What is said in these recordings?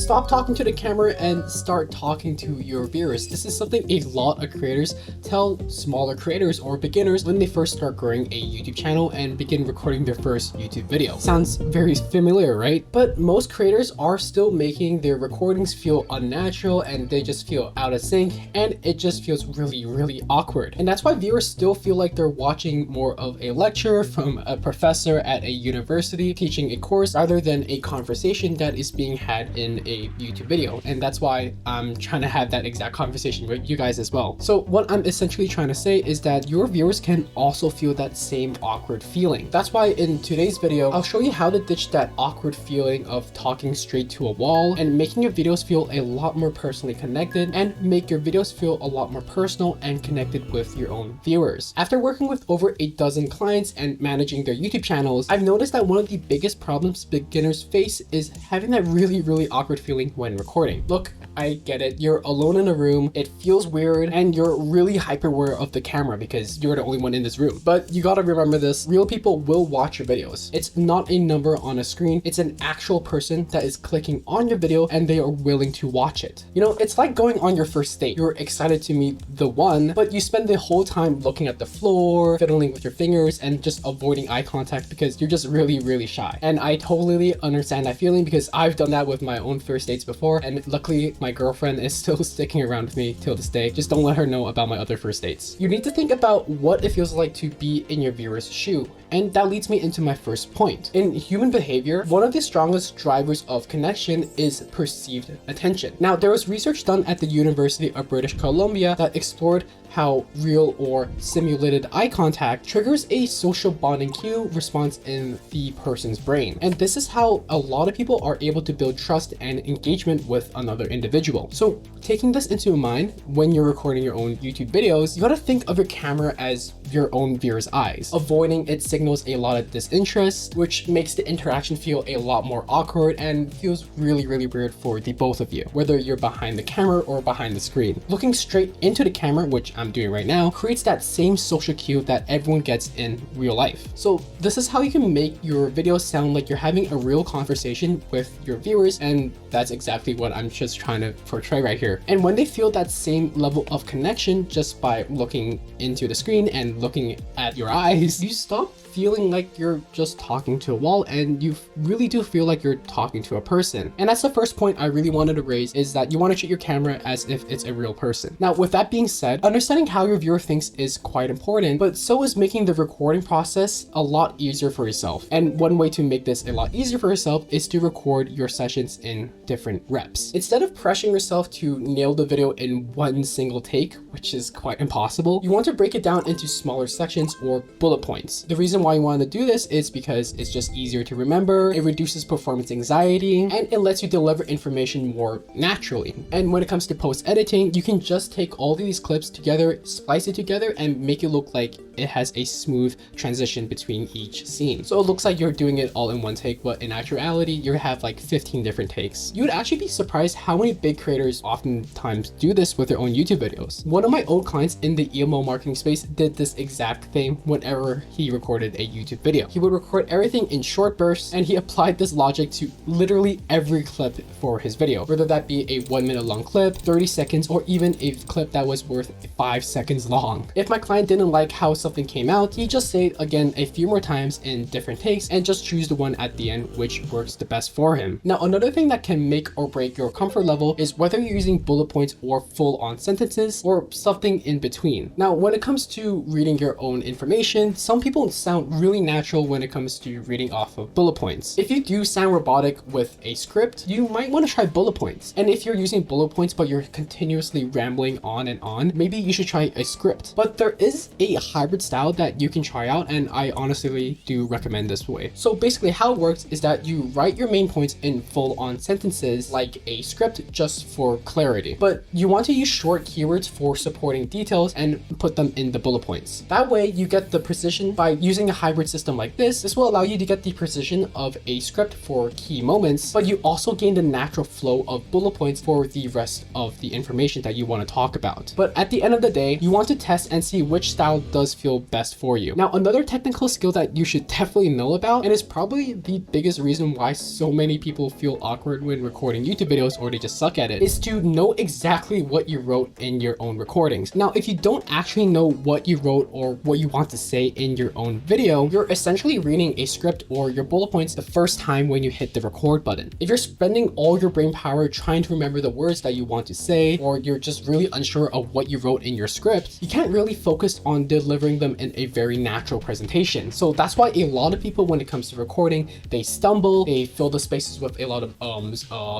Stop talking to the camera and start talking to your viewers. This is something a lot of creators tell smaller creators or beginners when they first start growing a YouTube channel and begin recording their first YouTube video. Sounds very familiar, right? But most creators are still making their recordings feel unnatural and they just feel out of sync, and it just feels really awkward. And that's why viewers still feel like they're watching more of a lecture from a professor at a university teaching a course rather than a conversation that is being had in a YouTube video. And that's why I'm trying to have that exact conversation with you guys as well. So what I'm essentially trying to say is that your viewers can also feel that same awkward feeling. That's why in today's video, I'll show you how to ditch that awkward feeling of talking straight to a wall and making your videos feel a lot more personally connected, and make your videos feel a lot more personal and connected with your own viewers. After working with over a dozen clients and managing their YouTube channels, I've noticed that one of the biggest problems beginners face is having that really awkward feeling when recording. Look, I get it. You're alone in a room, it feels weird, and you're really hyper aware of the camera because you're the only one in this room. But you gotta remember this, real people will watch your videos. It's not a number on a screen, it's an actual person that is clicking on your video and they are willing to watch it. You know, it's like going on your first date. You're excited to meet the one, but you spend the whole time looking at the floor, fiddling with your fingers, and just avoiding eye contact because you're just really shy. And I totally understand that feeling because I've done that with my own first dates before, and luckily my girlfriend is still sticking around with me till this day. Just don't let her know about my other first dates. You need to think about what it feels like to be in your viewer's shoe. And that leads me into my first point. In human behavior, one of the strongest drivers of connection is perceived attention. Now, there was research done at the University of British Columbia that explored how real or simulated eye contact triggers a social bonding cue response in the person's brain. And this is how a lot of people are able to build trust and engagement with another individual. So taking this into mind, when you're recording your own YouTube videos, you gotta think of your camera as your own viewer's eyes. Avoiding it signals a lot of disinterest, which makes the interaction feel a lot more awkward and feels really weird for the both of you, whether you're behind the camera or behind the screen. Looking straight into the camera, which I'm doing right now, creates that same social cue that everyone gets in real life. So this is how you can make your videos sound like you're having a real conversation with your viewers, and that's exactly what I'm just trying to portray right here. And when they feel that same level of connection just by looking into the screen and looking at your eyes, you stop feeling like you're just talking to a wall and you really do feel like you're talking to a person. And that's the first point I really wanted to raise, is that you want to treat your camera as if it's a real person. Now, with that being said, understanding how your viewer thinks is quite important, but so is making the recording process a lot easier for yourself. And one way to make this a lot easier for yourself is to record your sessions in different reps. Instead of pressuring yourself to nail the video in one single take, which is quite impossible, you want to break it down into smaller sections or bullet points. The reason why you want to do this is because it's just easier to remember, it reduces performance anxiety, and it lets you deliver information more naturally. And when it comes to post-editing, you can just take all of these clips together, splice it together, and make it look like it has a smooth transition between each scene. So it looks like you're doing it all in one take, but in actuality, you have like 15 different takes. You would actually be surprised how many big creators oftentimes do this with their own YouTube videos. One of my old clients in the email marketing space did this exact thing whenever he recorded a YouTube video. He would record everything in short bursts, and he applied this logic to literally every clip for his video, whether that be a 1 minute long clip, 30 seconds, or even a clip that was worth 5 seconds long. If my client didn't like how something came out, he just say it again a few more times in different takes and just choose the one at the end which works the best for him. Now, another thing that can make or break your comfort level is whether you're using bullet points or full-on sentences or something in between. Now, when it comes to reading your own information, some people sound really natural when it comes to reading off of bullet points. If you do sound robotic with a script, you might want to try bullet points. And if you're using bullet points but you're continuously rambling on and on, maybe you should try a script. But there is a hybrid style that you can try out, and I honestly do recommend this way. So basically how it works is that you write your main points in full-on sentences like a script just for clarity, but you want to use short keywords for supporting details and put them in the bullet points. That way you get the precision. By using a hybrid system like this will allow you to get the precision of a script for key moments, but you also gain the natural flow of bullet points for the rest of the information that you want to talk about. But at the end of the day, you want to test and see which style does feel best for you. Now, another technical skill that you should definitely know about, and is probably the biggest reason why so many people feel awkward when recording YouTube videos or they just suck at it, is to know exactly what you wrote in your own recordings. Now, if you don't actually know what you wrote or what you want to say in your own video, you're essentially reading a script or your bullet points the first time when you hit the record button. If you're spending all your brain power trying to remember the words that you want to say, or you're just really unsure of what you wrote in your script, you can't really focus on delivering them in a very natural presentation. So that's why a lot of people, when it comes to recording, they stumble, they fill the spaces with a lot of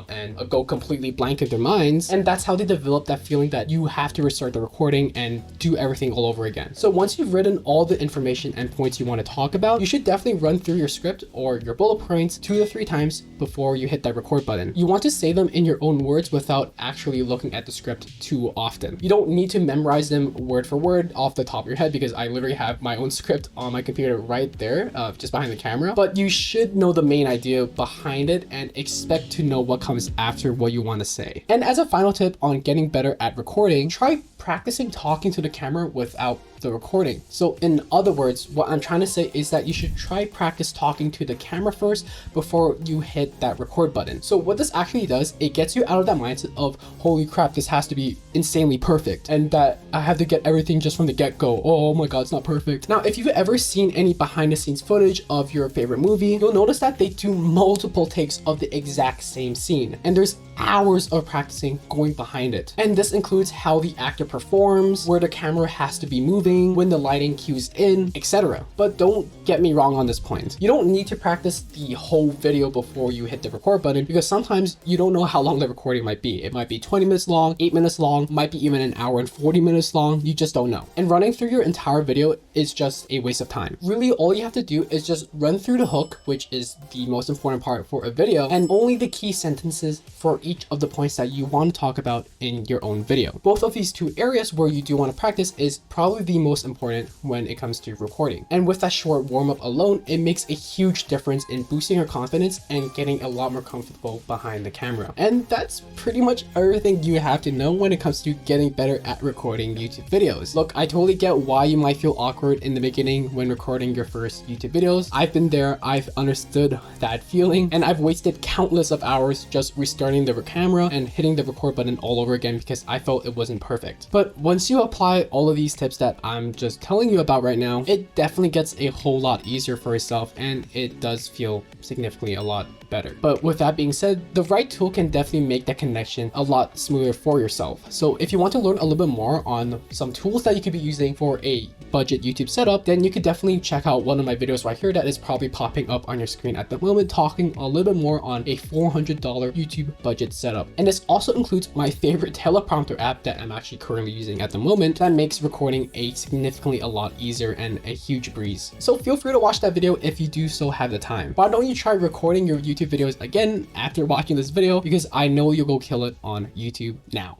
and go completely blank in their minds. And that's how they develop that feeling that you have to restart the recording and do everything all over again. So once you've written all the information and points you want to talk about, you should definitely run through your script or your bullet points 2 to 3 times before you hit that record button. You want to say them in your own words without actually looking at the script too often. You don't need to memorize them word for word off the top of your head, because I literally have my own script on my computer right there, just behind the camera. But you should know the main idea behind it and expect to know what comes after what you want to say. And as a final tip on getting better at recording, try practicing talking to the camera without the recording. So in other words, what I'm trying to say is that you should try practice talking to the camera first before you hit that record button. So what this actually does, it gets you out of that mindset of, holy crap, this has to be insanely perfect and that I have to get everything just from the get-go. Oh my god, it's not perfect. Now, if you've ever seen any behind the scenes footage of your favorite movie, you'll notice that they do multiple takes of the exact same scene, and there's hours of practicing going behind it. And this includes how the actor performs, where the camera has to be moving, when the lighting cues in, etc. But don't get me wrong on this point. You don't need to practice the whole video before you hit the record button, because sometimes you don't know how long the recording might be. It might be 20 minutes long, 8 minutes long, might be even an hour and 40 minutes long. You just don't know. And running through your entire video is just a waste of time. Really, all you have to do is just run through the hook, which is the most important part for a video, and only the key sentences for each of the points that you want to talk about in your own video. Both of these two areas where you do want to practice is probably the most important when it comes to recording. And with that short warm-up alone, it makes a huge difference in boosting your confidence and getting a lot more comfortable behind the camera. And that's pretty much everything you have to know when it comes to getting better at recording YouTube videos. Look, I totally get why you might feel awkward in the beginning when recording your first YouTube videos. I've been there, I've understood that feeling, and I've wasted countless of hours just restarting the camera and hitting the record button all over again because I felt it wasn't perfect. But once you apply all of these tips that I'm just telling you about right now, it definitely gets a whole lot easier for yourself, and it does feel significantly a lot better. But with that being said, the right tool can definitely make that connection a lot smoother for yourself. So if you want to learn a little bit more on some tools that you could be using for a budget YouTube setup, then you could definitely check out one of my videos right here that is probably popping up on your screen at the moment, talking a little bit more on a $400 YouTube budget setup. And this also includes my favorite teleprompter app that I'm actually currently using at the moment that makes recording significantly a lot easier and a huge breeze. So feel free to watch that video if you do so have the time. Why don't you try recording your YouTube videos again after watching this video, because I know you'll go kill it on YouTube now.